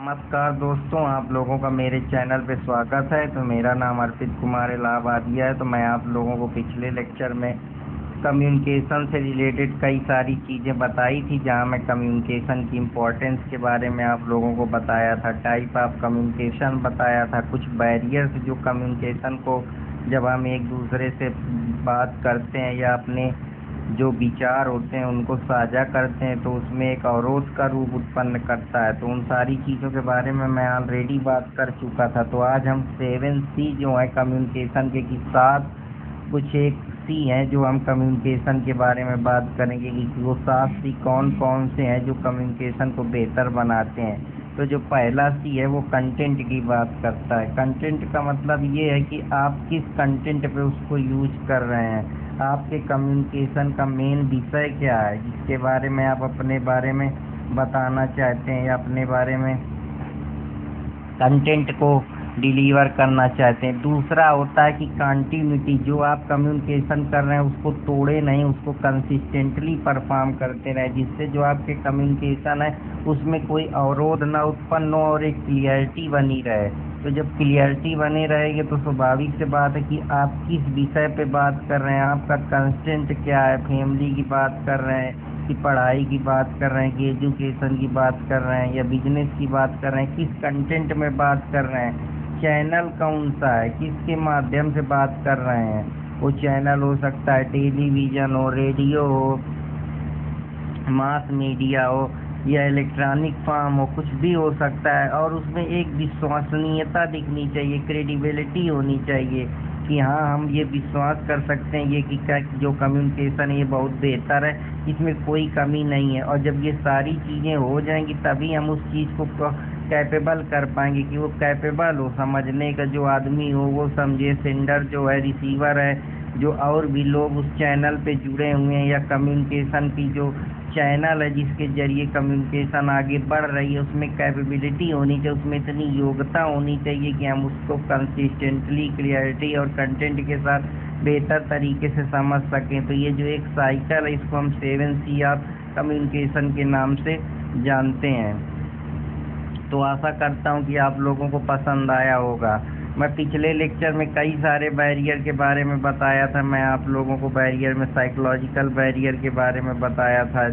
नमस्कार दोस्तों, आप लोगों का मेरे चैनल पे स्वागत है। तो मेरा नाम अर्पित कुमार इलाहाबादिया है। तो मैं आप लोगों को पिछले लेक्चर में कम्युनिकेशन से रिलेटेड कई सारी चीज़ें बताई थी, जहां मैं कम्युनिकेशन की इम्पोर्टेंस के बारे में आप लोगों को बताया था, टाइप ऑफ कम्युनिकेशन बताया था, कुछ बैरियर्स जो कम्युनिकेशन को जब हम एक दूसरे से बात करते हैं या अपने जो विचार होते हैं उनको साझा करते हैं तो उसमें एक अवरोध का रूप उत्पन्न करता है। तो उन सारी चीज़ों के बारे में मैं ऑलरेडी बात कर चुका था। तो आज हम 7C जो है कम्युनिकेशन के कि 7 कुछ एक सी हैं जो हम कम्युनिकेशन के बारे में बात करेंगे कि वो 7C कौन कौन से हैं जो कम्युनिकेशन को बेहतर बनाते हैं। तो जो पहला सी है वो कंटेंट की बात करता है। कंटेंट का मतलब ये है कि आप किस कंटेंट पे उसको यूज कर रहे हैं, आपके कम्युनिकेशन का मेन विषय क्या है जिसके बारे में आप अपने बारे में बताना चाहते हैं या अपने बारे में कंटेंट को डिलीवर करना चाहते हैं। दूसरा होता है कि कंटिन्यूटी, जो आप कम्युनिकेशन कर रहे हैं उसको तोड़े नहीं, उसको कंसिस्टेंटली परफॉर्म करते रहे, जिससे जो आपके कम्युनिकेशन है उसमें कोई अवरोध ना उत्पन्न हो और एक क्लियरिटी बनी रहे। तो जब क्लियरिटी बनी रहेगी तो स्वाभाविक से बात है कि आप किस विषय पे बात कर रहे हैं, आपका कंस्टेंट क्या है, फैमिली की बात कर रहे हैं कि पढ़ाई की बात कर रहे हैं कि एजुकेशन की बात कर रहे हैं या बिजनेस की बात कर रहे हैं, किस कंटेंट में बात कर रहे हैं, चैनल कौन सा है, किसके माध्यम से बात कर रहे हैं। वो चैनल हो सकता है टेलीविज़न हो, रेडियो हो, मास मीडिया हो या इलेक्ट्रॉनिक फॉर्म हो, कुछ भी हो सकता है। और उसमें एक विश्वसनीयता दिखनी चाहिए, क्रेडिबिलिटी होनी चाहिए कि हाँ हम ये विश्वास कर सकते हैं ये कि क्या जो कम्युनिकेशन है ये बहुत बेहतर है, इसमें कोई कमी नहीं है। और जब ये सारी चीज़ें हो जाएंगी तभी हम उस चीज़ को कैपेबल कर पाएंगे कि वो कैपेबल हो समझने का, जो आदमी हो वो समझे, सेंडर जो है, रिसीवर है, जो और भी लोग उस चैनल पे जुड़े हुए हैं या कम्युनिकेशन की जो चैनल है जिसके जरिए कम्युनिकेशन आगे बढ़ रही है उसमें कैपेबिलिटी होनी चाहिए, उसमें इतनी योग्यता होनी चाहिए कि हम उसको कंसिस्टेंटली, क्लियरिटी और कंटेंट के साथ बेहतर तरीके से समझ सकें। तो ये जो एक साइकिल है इसको हम 7C ऑफ कम्युनिकेशन के नाम से जानते हैं। तो आशा करता हूँ कि आप लोगों को पसंद आया होगा। मैं पिछले लेक्चर में कई सारे बैरियर के बारे में बताया था। मैं आप लोगों को बैरियर में साइकोलॉजिकल बैरियर के बारे में बताया था,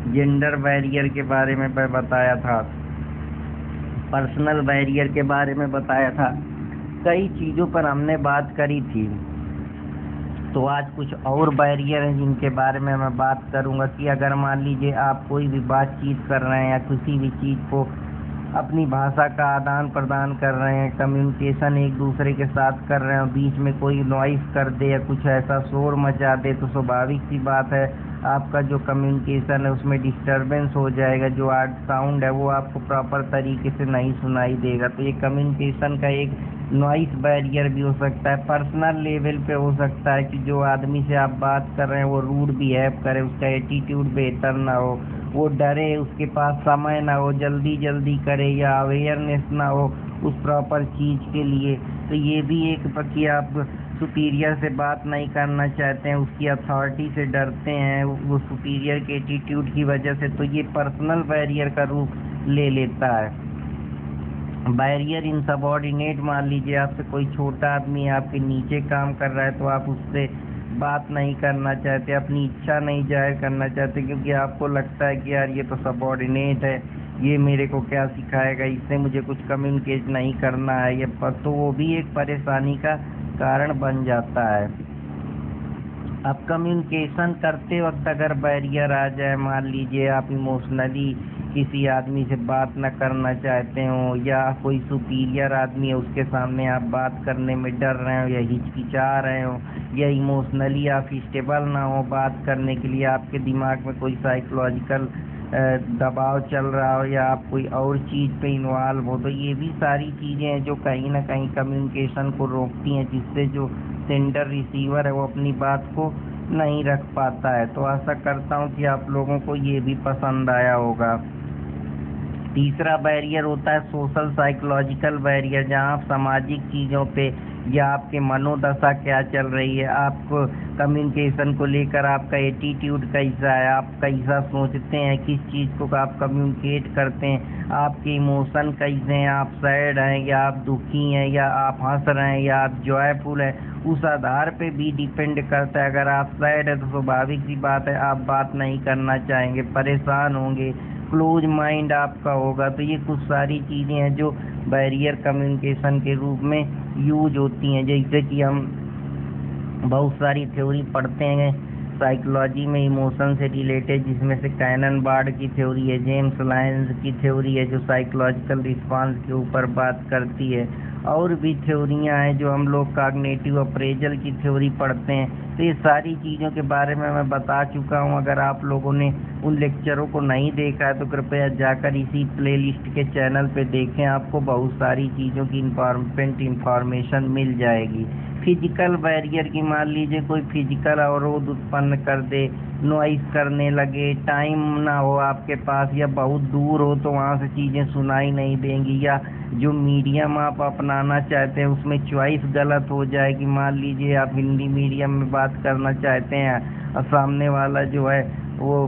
जेंडर बैरियर के बारे में बताया था, पर्सनल बैरियर के बारे में बताया था, कई चीज़ों पर हमने बात करी थी। तो आज कुछ और बैरियर हैं जिनके बारे में मैं बात करूंगा कि अगर मान लीजिए आप कोई भी बातचीत कर रहे हैं या किसी भी चीज़ को अपनी भाषा का आदान प्रदान कर रहे हैं, कम्युनिकेशन एक दूसरे के साथ कर रहे हैं, बीच में कोई नॉइस कर दे या कुछ ऐसा शोर मचा दे तो स्वाभाविक सी बात है आपका जो कम्युनिकेशन है उसमें डिस्टरबेंस हो जाएगा, जो आर्ट साउंड है वो आपको प्रॉपर तरीके से नहीं सुनाई देगा। तो ये कम्युनिकेशन का एक नॉइस बैरियर भी हो सकता है। पर्सनल लेवल पे हो सकता है कि जो आदमी से आप बात कर रहे हैं वो रूड बिहेव करे, उसका एटीट्यूड बेहतर ना हो, वो डरे, उसके पास समय ना हो, जल्दी जल्दी करे या अवेयरनेस ना हो उस प्रॉपर चीज़ के लिए। तो ये भी एक कि आप सुपीरियर से बात नहीं करना चाहते हैं, उसकी अथॉरिटी से डरते हैं वो सुपीरियर के एटीट्यूड की वजह से, तो ये पर्सनल बैरियर का रूप ले लेता है। बैरियर इन सबॉर्डिनेट, मान लीजिए आपसे कोई छोटा आदमी आपके नीचे काम कर रहा है तो आप उससे बात नहीं करना चाहते, अपनी इच्छा नहीं जाहिर करना चाहते क्योंकि आपको लगता है कि यार ये तो सबॉर्डिनेट है, ये मेरे को क्या सिखाएगा, इससे मुझे कुछ कम्युनिकेट नहीं करना है ये पर। तो वो भी एक परेशानी का कारण बन जाता है। अब कम्युनिकेशन करते वक्त अगर बैरियर आ जाए, मान लीजिए आप इमोशनली किसी आदमी से बात न करना चाहते हो या कोई सुपीरियर आदमी है उसके सामने आप बात करने में डर रहे हो या हिचकिचा रहे हो या इमोशनली आप स्टेबल ना हो बात करने के लिए, आपके दिमाग में कोई साइकोलॉजिकल दबाव चल रहा हो या आप कोई और चीज़ पे इन्वॉल्व हो, तो ये भी सारी चीज़ें हैं जो कहीं ना कहीं कम्युनिकेशन को रोकती हैं, जिससे जो सेंडर रिसीवर है वो अपनी बात को नहीं रख पाता है। तो आशा करता हूँ कि आप लोगों को ये भी पसंद आया होगा। तीसरा बैरियर होता है सोशल साइकोलॉजिकल बैरियर, जहाँ आप सामाजिक चीज़ों पे या आपके मनोदशा क्या चल रही है, आपको कम्युनिकेशन को लेकर आपका एटीट्यूड कैसा है, आप कैसा सोचते हैं, किस चीज़ को आप कम्युनिकेट करते हैं, आपके इमोशन कैसे हैं, आप सैड हैं या आप दुखी हैं या आप हंस रहे हैं या आप जॉयफुल हैं, उस आधार पे भी डिपेंड करता है। अगर आप सैड है तो स्वाभाविक सी बात है आप बात नहीं करना चाहेंगे, परेशान होंगे, क्लोज माइंड आपका होगा। तो ये कुछ सारी चीज़ें हैं जो बैरियर कम्युनिकेशन के रूप में यूज होती हैं। जैसे कि हम बहुत सारी थ्योरी पढ़ते हैं साइकोलॉजी में इमोशन से रिलेटेड, जिसमें से कैनन बार्ड की थ्योरी है, जेम्स लायंस की थ्योरी है जो साइकोलॉजिकल रिस्पांस के ऊपर बात करती है, और भी थ्योरियाँ हैं जो हम लोग कॉग्निटिव अप्रेजल की थ्योरी पढ़ते हैं। तो ये सारी चीज़ों के बारे में मैं बता चुका हूँ। अगर आप लोगों ने उन लेक्चरों को नहीं देखा है तो कृपया जाकर इसी प्लेलिस्ट के चैनल पे देखें, आपको बहुत सारी चीज़ों की इम्पॉर्टेंट इंफॉर्मेशन मिल जाएगी। फिजिकल बैरियर की मान लीजिए कोई फिजिकल अवरोध उत्पन्न कर दे, नॉइस करने लगे, टाइम ना हो आपके पास या बहुत दूर हो तो वहाँ से चीज़ें सुनाई नहीं देंगी, या जो मीडियम आप अपनाना चाहते हैं उसमें चॉइस गलत हो जाए कि मान लीजिए आप हिंदी मीडियम में बात करना चाहते हैं और सामने वाला जो है वो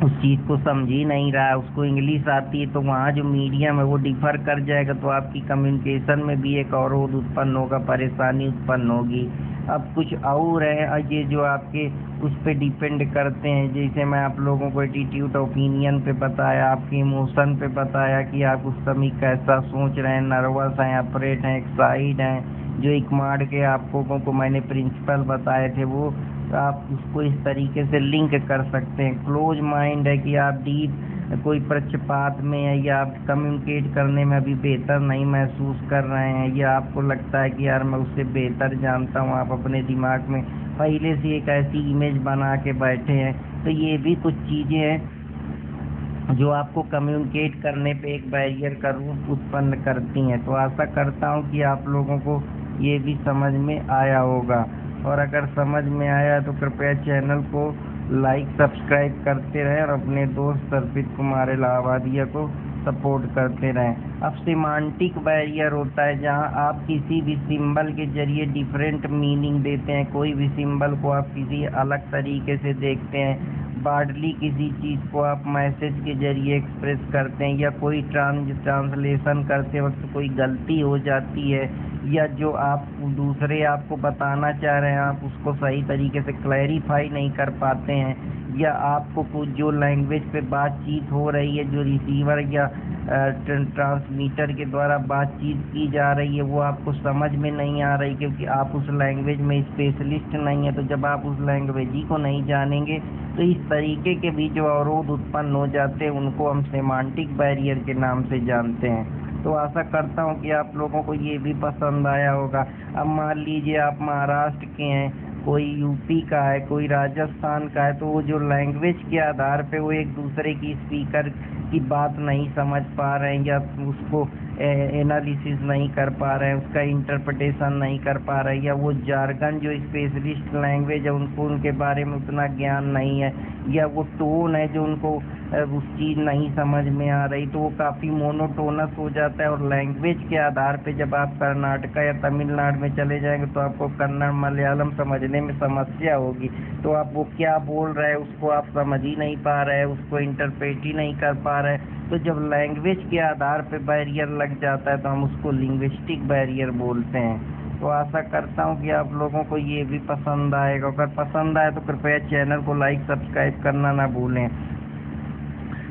उस चीज़ को समझ ही नहीं रहा है, उसको इंग्लिश आती है, तो वहाँ जो मीडियम है वो डिफर कर जाएगा, तो आपकी कम्युनिकेशन में भी एक अवरोध उत्पन्न होगा, परेशानी उत्पन्न होगी। अब कुछ और है ये जो आपके उस पर डिपेंड करते हैं, जैसे मैं आप लोगों को एटीट्यूड ओपिनियन पे बताया, आपके इमोशन पे बताया कि आप उस समय कैसा सोच रहे हैं, नर्वस हैं, अफरेट हैं, एक्साइड हैं। जो इकमार्ड के आपको को मैंने प्रिंसिपल बताए थे वो आप उसको इस तरीके से लिंक कर सकते हैं। क्लोज माइंड है कि आप डीप कोई पक्षपात में है या आप कम्युनिकेट करने में अभी बेहतर नहीं महसूस कर रहे हैं, या आपको लगता है कि यार मैं उससे बेहतर जानता हूँ, आप अपने दिमाग में पहले से एक ऐसी इमेज बना के बैठे हैं। तो ये भी कुछ चीज़ें हैं जो आपको कम्युनिकेट करने पे एक बैरियर का रूप उत्पन्न करती हैं। तो आशा करता हूँ कि आप लोगों को ये भी समझ में आया होगा, और अगर समझ में आया तो कृपया चैनल को लाइक सब्सक्राइब करते रहें और अपने दोस्त अर्पित कुमार इलाहाबादिया को सपोर्ट करते रहें। अब सिमांटिक बैरियर होता है जहां आप किसी भी सिंबल के जरिए डिफरेंट मीनिंग देते हैं, कोई भी सिंबल को आप किसी अलग तरीके से देखते हैं, बार्डली किसी चीज़ को आप मैसेज के जरिए एक्सप्रेस करते हैं, या कोई ट्रांसलेशन करते वक्त कोई गलती हो जाती है, या जो आप दूसरे आपको बताना चाह रहे हैं आप उसको सही तरीके से क्लैरिफाई नहीं कर पाते हैं, या आपको कुछ जो लैंग्वेज पे बातचीत हो रही है, जो रिसीवर या ट्रांसमीटर के द्वारा बातचीत की जा रही है वो आपको समझ में नहीं आ रही, क्योंकि आप उस लैंग्वेज में स्पेशलिस्ट नहीं है। तो जब आप उस लैंग्वेज ही को नहीं जानेंगे तो इस तरीके के भी जो अवरोध उत्पन्न हो जाते हैं उनको हम सेमांटिक बैरियर के नाम से जानते हैं। तो आशा करता हूँ कि आप लोगों को ये भी पसंद आया होगा। अब मान लीजिए आप महाराष्ट्र के हैं, कोई यूपी का है, कोई राजस्थान का है, तो वो जो लैंग्वेज के आधार पे वो एक दूसरे की स्पीकर की बात नहीं समझ पा रहे हैं, या उसको एनालिसिस नहीं कर पा रहे हैं, उसका इंटरप्रिटेशन नहीं कर पा रहे हैं, या वो जार्गन जो स्पेशलिस्ट लैंग्वेज है उनको उनके बारे में उतना ज्ञान नहीं है, या वो टोन है जो उनको उस चीज़ नहीं समझ में आ रही, तो वो काफ़ी मोनोटोनस हो जाता है। और लैंग्वेज के आधार पे जब आप कर्नाटका या तमिलनाडु में चले जाएंगे तो आपको कन्नड़ मलयालम समझने में समस्या होगी, तो आप वो क्या बोल रहे हैं उसको आप समझ ही नहीं पा रहे हैं, उसको इंटरप्रेट ही नहीं कर पा रहे हैं। तो जब लैंग्वेज के आधार पे बैरियर लग जाता है तो हम उसको लिंग्विस्टिक बैरियर बोलते हैं। तो आशा करता हूँ कि आप लोगों को ये भी पसंद आएगा। अगर पसंद आए तो कृपया चैनल को लाइक सब्सक्राइब करना ना भूलें।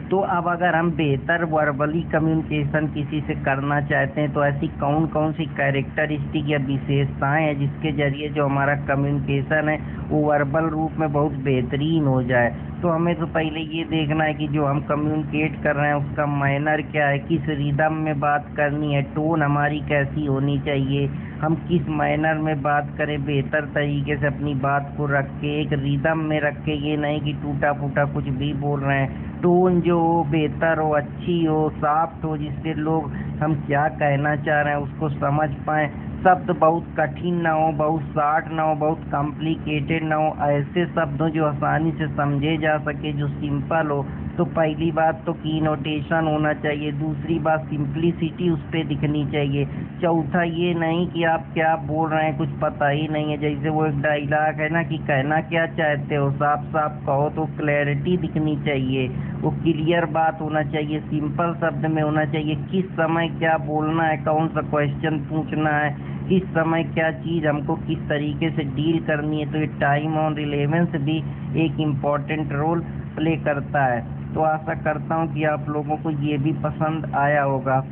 तो अब अगर हम बेहतर वर्बली कम्युनिकेशन किसी से करना चाहते हैं तो ऐसी कौन कौन सी कैरेक्टरिस्टिक या विशेषताएं हैं जिसके जरिए जो हमारा कम्युनिकेशन है वो वर्बल रूप में बहुत बेहतरीन हो जाए। तो हमें तो पहले ये देखना है कि जो हम कम्युनिकेट कर रहे हैं उसका मैनर क्या है, किस रिदम में बात करनी है, टोन हमारी कैसी होनी चाहिए, हम किस मैनर में बात करें, बेहतर तरीके से अपनी बात को रख के एक रिदम में रख के, ये नहीं कि टूटा फूटा कुछ भी बोल रहे हैं। टोन जो हो बेहतर हो, अच्छी हो, सॉफ्ट हो, जिससे लोग हम क्या कहना चाह रहे हैं उसको समझ पाएँ। शब्द बहुत कठिन ना हो, बहुत शॉर्ट ना हो, बहुत कॉम्प्लिकेटेड ना हो, ऐसे शब्द हो जो आसानी से समझे जा सके, जो सिंपल हो, तो पहली बात तो की नोटेशन होना चाहिए, दूसरी बात सिंप्लिसिटी उस पर दिखनी चाहिए, चौथा ये नहीं कि आप क्या बोल रहे हैं कुछ पता ही नहीं है। जैसे वो एक डायलॉग है ना कि कहना क्या चाहते हो, साफ साफ कहो, तो क्लैरिटी दिखनी चाहिए, वो क्लियर बात होना चाहिए, सिंपल शब्द में होना चाहिए, किस समय क्या बोलना है, कौन सा क्वेश्चन पूछना है, किस समय क्या चीज़ हमको किस तरीके से डील करनी है। तो ये टाइम और रिलेवेंस भी एक इम्पॉर्टेंट रोल प्ले करता है। तो आशा करता हूँ कि आप लोगों को ये भी पसंद आया होगा।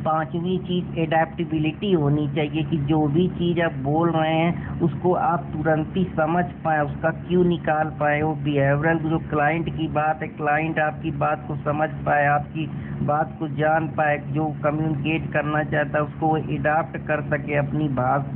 पांचवी चीज एडेप्टेबिलिटी होनी चाहिए कि जो भी चीज आप बोल रहे हैं उसको आप तुरंत ही समझ पाए, उसका क्यों निकाल पाए, वो बिहेवियरल जो क्लाइंट की बात है, क्लाइंट आपकी बात को समझ पाए, आपकी बात को जान पाए, जो कम्युनिकेट करना चाहता है उसको वो एडाप्ट कर सके, अपनी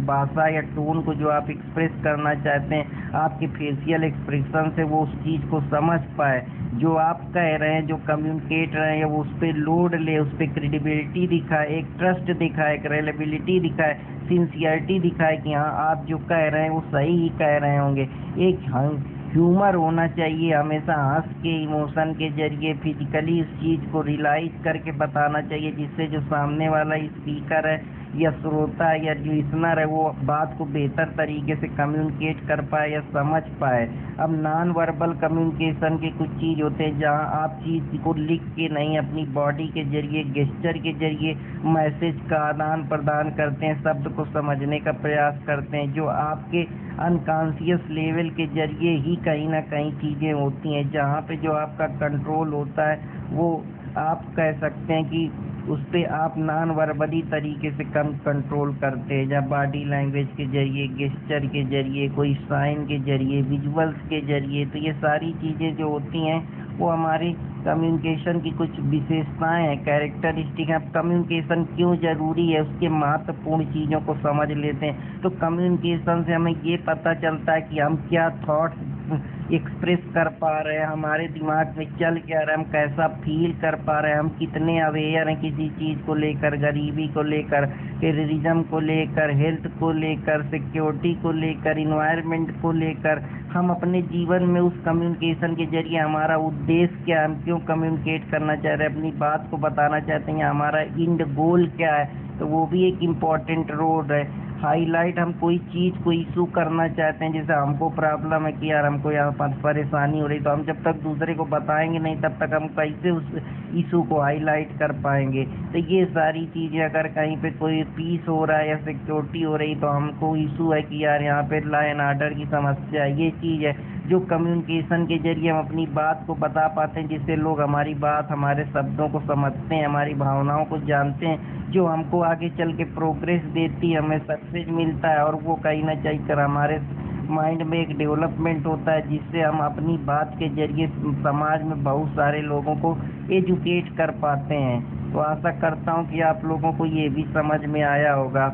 भाषा या टोन को जो आप एक्सप्रेस करना चाहते हैं आपके फेशियल एक्सप्रेशन से वो उस चीज़ को समझ पाए, जो आप कह रहे हैं, जो कम्युनिकेट रहे हैं वो उस पर लोड ले, उस पर क्रेडिबिलिटी दिखाए, एक ट्रस्ट दिखाए, एक रिलेबिलिटी दिखाए, सिंसियरिटी दिखाए कि हाँ आप जो कह रहे हैं वो सही ही कह रहे होंगे। एक ह्यूमर होना चाहिए, हमेशा हंस के, इमोशन के जरिए फिजिकली उस चीज़ को रियलाइज करके बताना चाहिए, जिससे जो सामने वाला स्पीकर है या श्रोता है या जो लिसनर है वो बात को बेहतर तरीके से कम्युनिकेट कर पाए या समझ पाए। अब नॉन वर्बल कम्युनिकेशन के कुछ चीज़ होते हैं जहाँ आप चीज़ को लिख के नहीं, अपनी बॉडी के जरिए, गेस्चर के जरिए मैसेज का आदान प्रदान करते हैं, शब्द को समझने का प्रयास करते हैं, जो आपके अनकॉन्शियस लेवल के जरिए ही कहीं ना कहीं चीज़ें होती हैं, जहाँ पे जो आपका कंट्रोल होता है वो आप कह सकते हैं कि उस पर आप नॉन वर्बली तरीके से कम कंट्रोल करते हैं, जब बॉडी लैंग्वेज के जरिए, गेस्चर के जरिए, कोई साइन के जरिए, विजुअल्स के जरिए। तो ये सारी चीज़ें जो होती हैं वो हमारी कम्युनिकेशन की कुछ विशेषताएं हैं, कैरेक्टरिस्टिक हैं। कम्युनिकेशन क्यों ज़रूरी है उसके महत्वपूर्ण चीज़ों को समझ लेते हैं। तो कम्युनिकेशन से हमें ये पता चलता है कि हम क्या थॉट्स एक्सप्रेस कर पा रहे हैं, हमारे दिमाग में चल क्या रहा है, हम कैसा फील कर पा रहे हैं, हम कितने अवेयर हैं किसी चीज़ को लेकर, गरीबी को लेकर, टेररिज्म को लेकर, हेल्थ को लेकर, सिक्योरिटी को लेकर, इन्वायरमेंट को लेकर। हम अपने जीवन में उस कम्युनिकेशन के जरिए हमारा उद्देश्य क्या है, हम क्यों कम्युनिकेट करना चाह रहे हैं, अपनी बात को बताना चाहते हैं, हमारा इंड गोल क्या है, तो वो भी एक इम्पॉर्टेंट रोल है। हाईलाइट, हम कोई चीज़ को इशू करना चाहते हैं, जैसे हमको प्रॉब्लम है कि यार हमको यहाँ पर परेशानी हो रही, तो हम जब तक दूसरे को बताएंगे नहीं तब तक हम कैसे उस इशू को हाईलाइट कर पाएंगे। तो ये सारी चीज़ें, अगर कहीं पे कोई पीस हो रहा है या सिक्योरिटी हो रही तो हमको इशू है कि यार यहाँ पे लॉ एंड ऑर्डर की समस्या, ये चीज़ है जो कम्युनिकेशन के जरिए हम अपनी बात को बता पाते हैं, जिससे लोग हमारी बात, हमारे शब्दों को समझते हैं, हमारी भावनाओं को जानते हैं, जो हमको आगे चल के प्रोग्रेस देती है, हमें सक्सेस मिलता है, और वो कहीं ना कहीं कर हमारे माइंड में एक डेवलपमेंट होता है, जिससे हम अपनी बात के जरिए समाज में बहुत सारे लोगों को एजुकेट कर पाते हैं। तो आशा करता हूँ कि आप लोगों को ये भी समझ में आया होगा।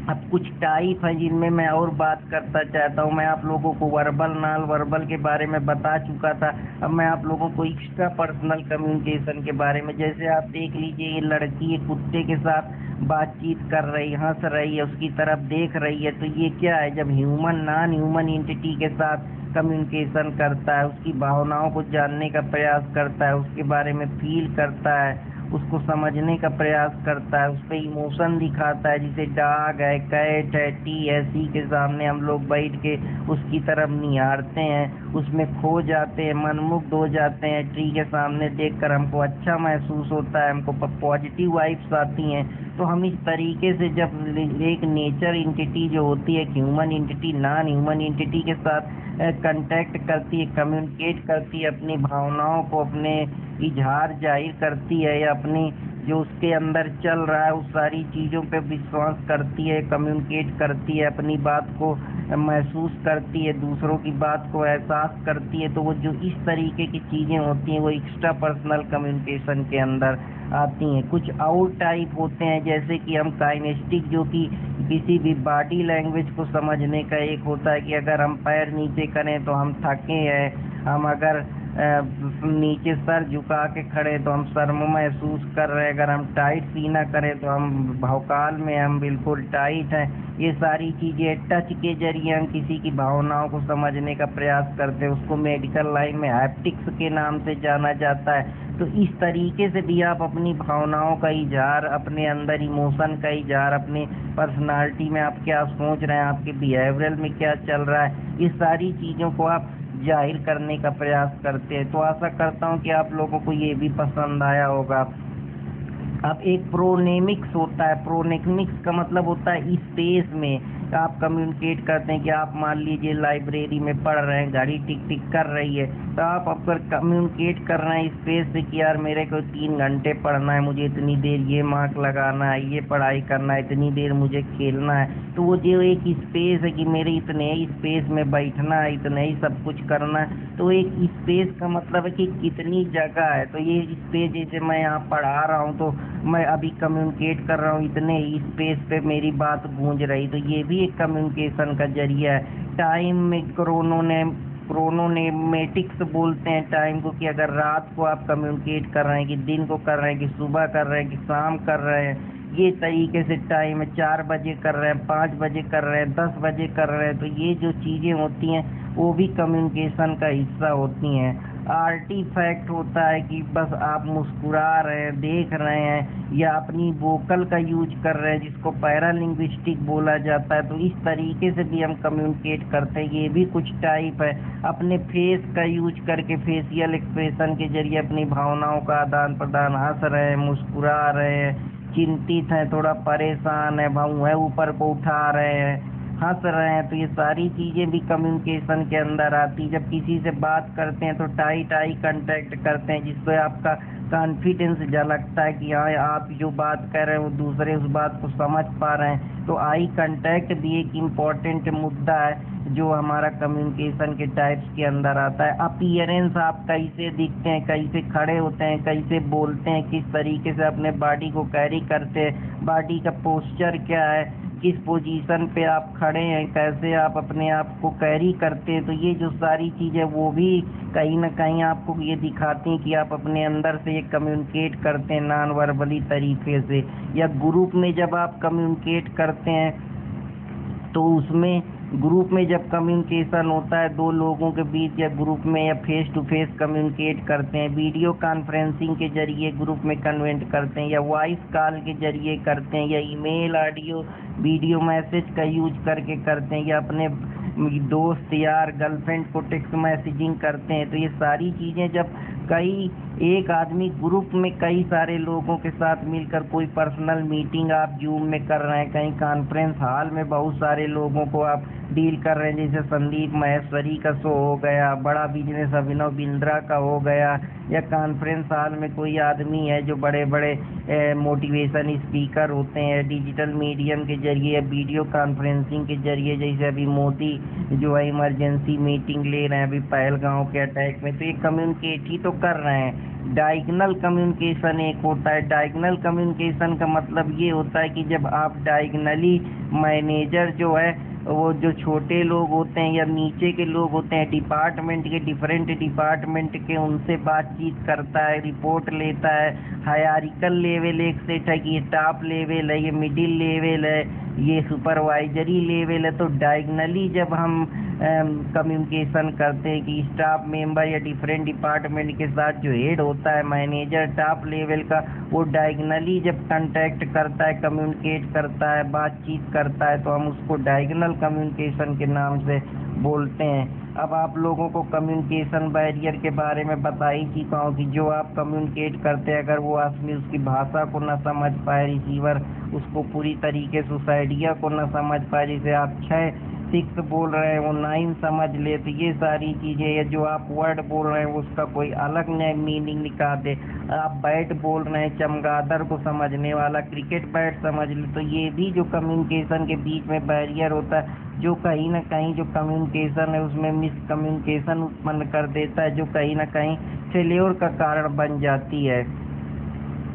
अब कुछ टाइप है जिनमें मैं और बात करता चाहता हूँ। मैं आप लोगों को वर्बल, नॉन वर्बल के बारे में बता चुका था। अब मैं आप लोगों को एक्स्ट्रा पर्सनल कम्युनिकेशन के बारे में, जैसे आप देख लीजिए, ये लड़की एक कुत्ते के साथ बातचीत कर रही, हंस रही है, उसकी तरफ देख रही है, तो ये क्या है, जब ह्यूमन नॉन ह्यूमन एंटिटी के साथ कम्युनिकेशन करता है, उसकी भावनाओं को जानने का प्रयास करता है, उसके बारे में फील करता है, उसको समझने का प्रयास करता है, उस पर इमोशन दिखाता है, जैसे डॉग है, कैट है, टी है, सी के सामने हम लोग बैठ के उसकी तरफ निहारते हैं, उसमें खो जाते हैं, मनमुग्ध हो जाते हैं, ट्री के सामने देखकर हमको अच्छा महसूस होता है, हमको पॉजिटिव वाइब्स आती हैं। तो हम इस तरीके से जब एक नेचर एंटिटी जो होती है, human entity non human entity के साथ कांटेक्ट करती है, कम्युनिकेट करती है, अपनी भावनाओं को, अपने इजहार जाहिर करती है, या अपनी जो उसके अंदर चल रहा है उस सारी चीज़ों पे विश्वास करती है, कम्युनिकेट करती है, अपनी बात को महसूस करती है, दूसरों की बात को एहसास करती है, तो वो जो इस तरीके की चीज़ें होती हैं वो एक्स्ट्रा पर्सनल कम्युनिकेशन के अंदर आती हैं। कुछ और टाइप होते हैं, जैसे कि हम काइनेस्टिक, जो कि किसी भी बॉडी लैंग्वेज को समझने का एक होता है कि अगर हम पैर नीचे करें तो हम थके हैं, हम अगर नीचे सर झुका के खड़े तो हम शर्म महसूस कर रहे हैं, अगर हम टाइट सीना करें तो हम भौकाल में, हम बिल्कुल टाइट हैं। ये सारी चीज़ें टच के जरिए हम किसी की भावनाओं को समझने का प्रयास करते हैं, उसको मेडिकल लाइन में हैप्टिक्स के नाम से जाना जाता है। तो इस तरीके से भी आप अपनी भावनाओं का इजहार, अपने अंदर इमोशन का इजहार, अपने पर्सनालिटी में आप क्या सोच रहे हैं, आपके बिहेवियर में क्या चल रहा है, इस सारी चीज़ों को आप जाहिर करने का प्रयास करते हैं। तो आशा करता हूँ कि आप लोगों को ये भी पसंद आया होगा। अब एक प्रोनेमिक्स होता है। प्रोनेमिक्स का मतलब होता है स्पेस में आप कम्युनिकेट करते हैं कि आप मान लीजिए लाइब्रेरी में पढ़ रहे हैं, घड़ी टिक टिक कर रही है, तो आप अगर कम्युनिकेट कर रहे हैं स्पेस से कि यार मेरे को 3 घंटे पढ़ना है, मुझे इतनी देर ये मार्क लगाना है, ये पढ़ाई करना है, इतनी देर मुझे खेलना है, तो वो जो एक स्पेस है कि मेरे इतने ही स्पेस में बैठना है, इतने ही सब कुछ करना है, तो एक स्पेस का मतलब है कि कितनी जगह है। तो ये स्पेस, जैसे मैं यहाँ पढ़ा रहा हूँ तो मैं अभी कम्युनिकेट कर रहा हूँ, इतने ही स्पेस पे मेरी बात गूंज रही, तो ये भी एक कम्युनिकेशन का जरिया है। टाइम में क्रोनोनेमेटिक्स बोलते हैं टाइम को, कि अगर रात को आप कम्युनिकेट कर रहे हैं, कि दिन को कर रहे हैं, कि सुबह कर रहे हैं, कि शाम कर रहे हैं, ये तरीके से टाइम है। 4 बजे कर रहे हैं, 5 बजे कर रहे हैं, 10 बजे कर रहे हैं, तो ये जो चीज़ें होती हैं वो भी कम्युनिकेशन का हिस्सा होती हैं। आर्टिफैक्ट होता है कि बस आप मुस्कुरा रहे हैं, देख रहे हैं, या अपनी वोकल का यूज कर रहे हैं, जिसको पैरालिंग्विस्टिक बोला जाता है। तो इस तरीके से भी हम कम्युनिकेट करते हैं, ये भी कुछ टाइप है। अपने फेस का यूज करके, फेशियल एक्सप्रेशन के जरिए अपनी भावनाओं का आदान प्रदान, हंस रहे हैं, मुस्कुरा रहे हैं, चिंतित हैं, थोड़ा परेशान है, मुँह ऊपर को उठा रहे हैं, हंस रहे हैं, तो ये सारी चीज़ें भी कम्युनिकेशन के अंदर आती। जब किसी से बात करते हैं तो टाइट आई कांटेक्ट करते हैं, जिससे आपका कॉन्फिडेंस झलकता है कि हाँ आप जो बात कर रहे हैं वो दूसरे उस बात को समझ पा रहे हैं। तो आई कांटेक्ट भी एक इम्पॉर्टेंट मुद्दा है जो हमारा कम्युनिकेशन के टाइप्स के अंदर आता है। अपीयरेंस, आप कैसे दिखते हैं, कैसे खड़े होते हैं, कैसे बोलते हैं, किस तरीके से अपने बॉडी को कैरी करते हैं, बॉडी का पोस्चर क्या है, किस पोजीशन पे आप खड़े हैं, कैसे आप अपने आप को कैरी करते हैं। तो ये जो सारी चीज़ें वो भी कहीं ना कहीं आपको ये दिखाती हैं कि आप अपने अंदर से ये कम्युनिकेट करते हैं नॉन वर्बली तरीके से। या ग्रुप में जब आप कम्युनिकेट करते हैं तो उसमें ग्रुप में जब कम्युनिकेशन होता है 2 लोगों के बीच, या ग्रुप में या फेस टू फेस कम्युनिकेट करते हैं, वीडियो कॉन्फ्रेंसिंग के जरिए ग्रुप में कन्वेंट करते हैं, या वॉइस कॉल के जरिए करते हैं, या ईमेल, ऑडियो, वीडियो मैसेज का यूज करके करते हैं, या अपने दोस्त यार गर्लफ्रेंड को टेक्स्ट मैसेजिंग करते हैं। तो ये सारी चीज़ें जब एक आदमी ग्रुप में कई सारे लोगों के साथ मिलकर कोई पर्सनल मीटिंग आप जूम में कर रहे हैं, कहीं कॉन्फ्रेंस हॉल में बहुत सारे लोगों को आप डील कर रहे हैं, जैसे संदीप माहेश्वरी का शो हो गया, बड़ा बिजनेस अभिनव बिंद्रा का हो गया, या कॉन्फ्रेंस हॉल में कोई आदमी है जो बड़े बड़े मोटिवेशन स्पीकर होते हैं, डिजिटल मीडियम के जरिए या वीडियो कॉन्फ्रेंसिंग के जरिए, जैसे अभी मोदी जो है इमरजेंसी मीटिंग ले रहे हैं अभी पहलगांव के अटैक में, तो ये कम्युनिकेट ही तो कर रहे हैं। डायगनल कम्युनिकेशन एक होता है। डायगनल कम्युनिकेशन का मतलब ये होता है कि जब आप डायगनली, मैनेजर जो है वो जो छोटे लोग होते हैं या नीचे के लोग होते हैं डिपार्टमेंट के, डिफरेंट डिपार्टमेंट के, उनसे बातचीत करता है, रिपोर्ट लेता है। हायरार्किकल लेवल एक सेट है कि ये टॉप लेवल है, ये मिडिल लेवल है, ये सुपरवाइजरी लेवल है। तो डायगनली जब हम कम्युनिकेशन करते हैं कि स्टाफ मेंबर या डिफरेंट डिपार्टमेंट के साथ जो हेड होता है, मैनेजर टॉप लेवल का, वो डायगनली जब कांटेक्ट करता है, कम्युनिकेट करता है, बातचीत करता है, तो हम उसको डायगनल कम्युनिकेशन के नाम से बोलते हैं। अब आप लोगों को कम्युनिकेशन बैरियर के बारे में बता ही चुका हूँ कि जो आप कम्युनिकेट करते हैं, अगर वो आदमी उसकी भाषा को न समझ पाए, रिसीवर उसको पूरी तरीके से उस आइडिया को न समझ पाए, जैसे आप 6 बोल रहे हैं वो 9 समझ ले, तो ये सारी चीज़ें, या जो आप वर्ड बोल रहे हैं उसका कोई अलग मीनिंग निकाल दे, आप बैट बोल रहे हैं चमगादड़ को समझने वाला क्रिकेट बैट समझ ले, तो ये भी जो कम्युनिकेशन के बीच में बैरियर होता है, जो कहीं ना कहीं जो कम्युनिकेशन है उसमें मिसकम्युनिकेशन उत्पन्न कर देता है, जो कहीं ना कहीं फेल्योर का कारण बन जाती है।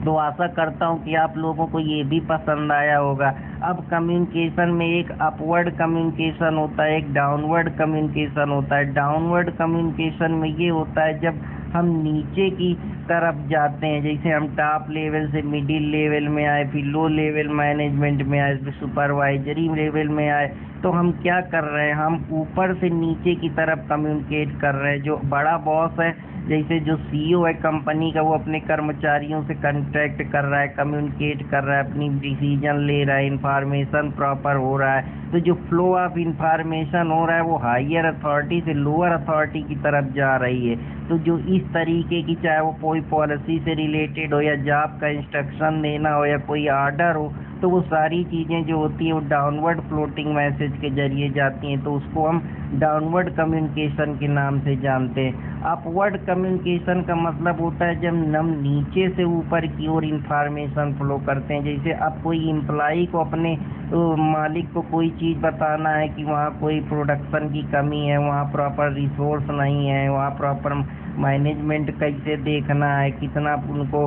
तो आशा करता हूँ कि आप लोगों को ये भी पसंद आया होगा। अब कम्युनिकेशन में एक अपवर्ड कम्युनिकेशन होता है, एक डाउनवर्ड कम्युनिकेशन होता है। डाउनवर्ड कम्युनिकेशन में ये होता है जब हम नीचे की तरफ जाते हैं, जैसे हम टॉप लेवल से मिडिल लेवल में आए, फिर लो लेवल मैनेजमेंट में आए, फिर सुपरवाइजरी लेवल में आए, तो हम क्या कर रहे हैं, हम ऊपर से नीचे की तरफ कम्युनिकेट कर रहे हैं। जो बड़ा बॉस है, जैसे जो सीईओ है कंपनी का, वो अपने कर्मचारियों से कांटेक्ट कर रहा है, कम्युनिकेट कर रहा है, अपनी डिसीजन ले रहा है, इंफॉर्मेशन प्रॉपर हो रहा है। तो जो फ्लो ऑफ इंफॉर्मेशन हो रहा है वो हायर अथॉरिटी से लोअर अथॉरिटी की तरफ जा रही है। तो जो इस तरीके की, चाहे वो कोई पॉलिसी से रिलेटेड हो या जॉब का इंस्ट्रक्शन देना हो या कोई ऑर्डर हो, तो वो सारी चीज़ें जो होती हैं वो डाउनवर्ड फ्लोटिंग मैसेज के जरिए जाती हैं, तो उसको हम डाउनवर्ड कम्युनिकेशन के नाम से जानते हैं। अपवर्ड कम्युनिकेशन का मतलब होता है जब हम नीचे से ऊपर की ओर इंफॉर्मेशन फ्लो करते हैं। जैसे अब कोई एम्प्लॉई को अपने मालिक को कोई चीज़ बताना है कि वहाँ कोई प्रोडक्शन की कमी है, वहाँ प्रॉपर रिसोर्स नहीं है, वहाँ प्रॉपर मैनेजमेंट कैसे देखना है, कितना उनको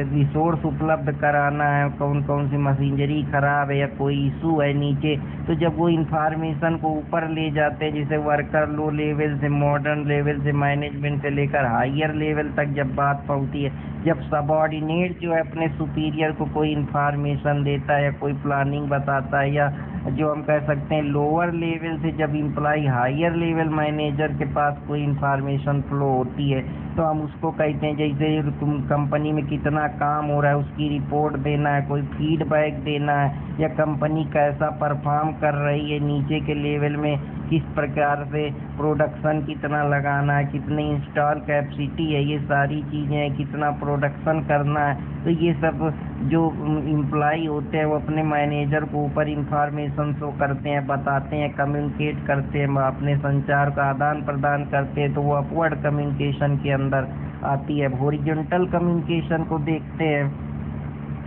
रिसोर्स उपलब्ध कराना है, कौन कौन सी मशीनरी खराब है या कोई इशू है नीचे। तो जब वो इंफॉर्मेशन को ऊपर ले जाते हैं, जैसे वर्कर लो लेवल से, मॉडर्न लेवल से, मैनेजमेंट से लेकर हायर लेवल तक जब बात पहुंचती है, जब सबऑर्डिनेट जो है अपने सुपीरियर को कोई इंफॉर्मेशन देता है या कोई प्लानिंग बताता है, या जो हम कह सकते हैं लोअर लेवल से जब एम्प्लॉय हायर लेवल मैनेजर के पास कोई इंफॉर्मेशन फ्लो होती है, तो हम उसको कहते हैं, जैसे कंपनी में कितना काम हो रहा है उसकी रिपोर्ट देना है, कोई फीडबैक देना है, या कंपनी कैसा परफॉर्म कर रही है नीचे के लेवल में, किस प्रकार से प्रोडक्शन कितना लगाना है, कितनी इंस्टॉल कैपेसिटी है, ये सारी चीज़ें हैं, कितना प्रोडक्शन करना है। तो ये सब जो एम्प्लॉय होते हैं वो अपने मैनेजर को ऊपर इंफॉर्मेशन शो करते हैं, बताते हैं, कम्युनिकेट करते हैं, अपने संचार का आदान प्रदान करते हैं, तो वो अपवर्ड कम्युनिकेशन के अंदर आती है। हॉरिजॉन्टल कम्युनिकेशन को देखते हैं।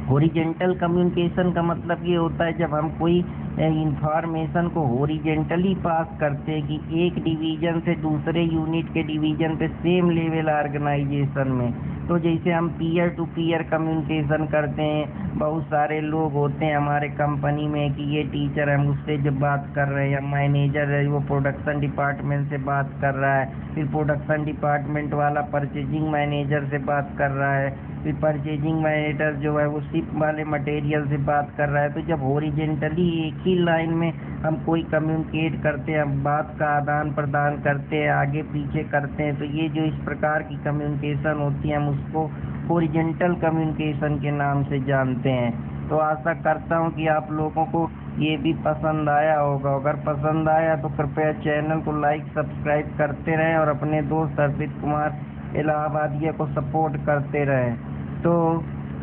हॉरिजॉन्टल कम्युनिकेशन का मतलब ये होता है जब हम कोई इंफॉर्मेशन को हॉरिजॉन्टली पास करते हैं कि एक डिवीजन से दूसरे यूनिट के डिवीजन पे सेम लेवल ऑर्गेनाइजेशन में। तो जैसे हम पीयर टू पीयर कम्युनिकेशन करते हैं, बहुत सारे लोग होते हैं हमारे कंपनी में कि ये टीचर है, हम उससे जब बात कर रहे हैं, या मैनेजर है वो प्रोडक्शन डिपार्टमेंट से बात कर रहा है, फिर प्रोडक्शन डिपार्टमेंट वाला परचेजिंग मैनेजर से बात कर रहा है, फिर परचेजिंग मैनेजर जो है वो शिप वाले मटेरियल से बात कर रहा है। तो जब हॉरिजॉन्टली एक ही लाइन में हम कोई कम्युनिकेट करते हैं, बात का आदान प्रदान करते हैं, आगे पीछे करते हैं, तो ये जो इस प्रकार की कम्युनिकेशन होती है हम उसको हॉरिजॉन्टल कम्युनिकेशन के नाम से जानते हैं। तो आशा करता हूँ कि आप लोगों को ये भी पसंद आया होगा। अगर पसंद आया तो कृपया चैनल को लाइक सब्सक्राइब करते रहें और अपने दोस्त अर्पित कुमार इलाहाबादिया को सपोर्ट करते रहें। तो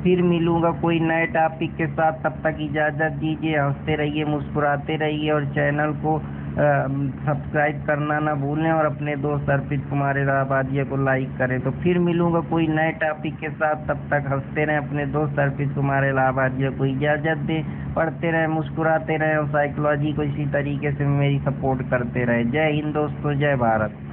फिर मिलूंगा कोई नए टॉपिक के साथ, तब तक इजाज़त दीजिए। हंसते रहिए, मुस्कुराते रहिए और चैनल को सब्सक्राइब करना ना भूलें और अपने दोस्त अर्पित कुमार इलाहाबादिया को लाइक करें। तो फिर मिलूंगा कोई नए टॉपिक के साथ, तब तक हंसते रहें, अपने दोस्त अर्पित कुमार इलाहाबादिया को इजाज़त दें। पढ़ते रहें, मुस्कुराते रहें और साइकोलॉजी को इसी तरीके से मेरी सपोर्ट करते रहें। जय हिंद दोस्तों, जय भारत।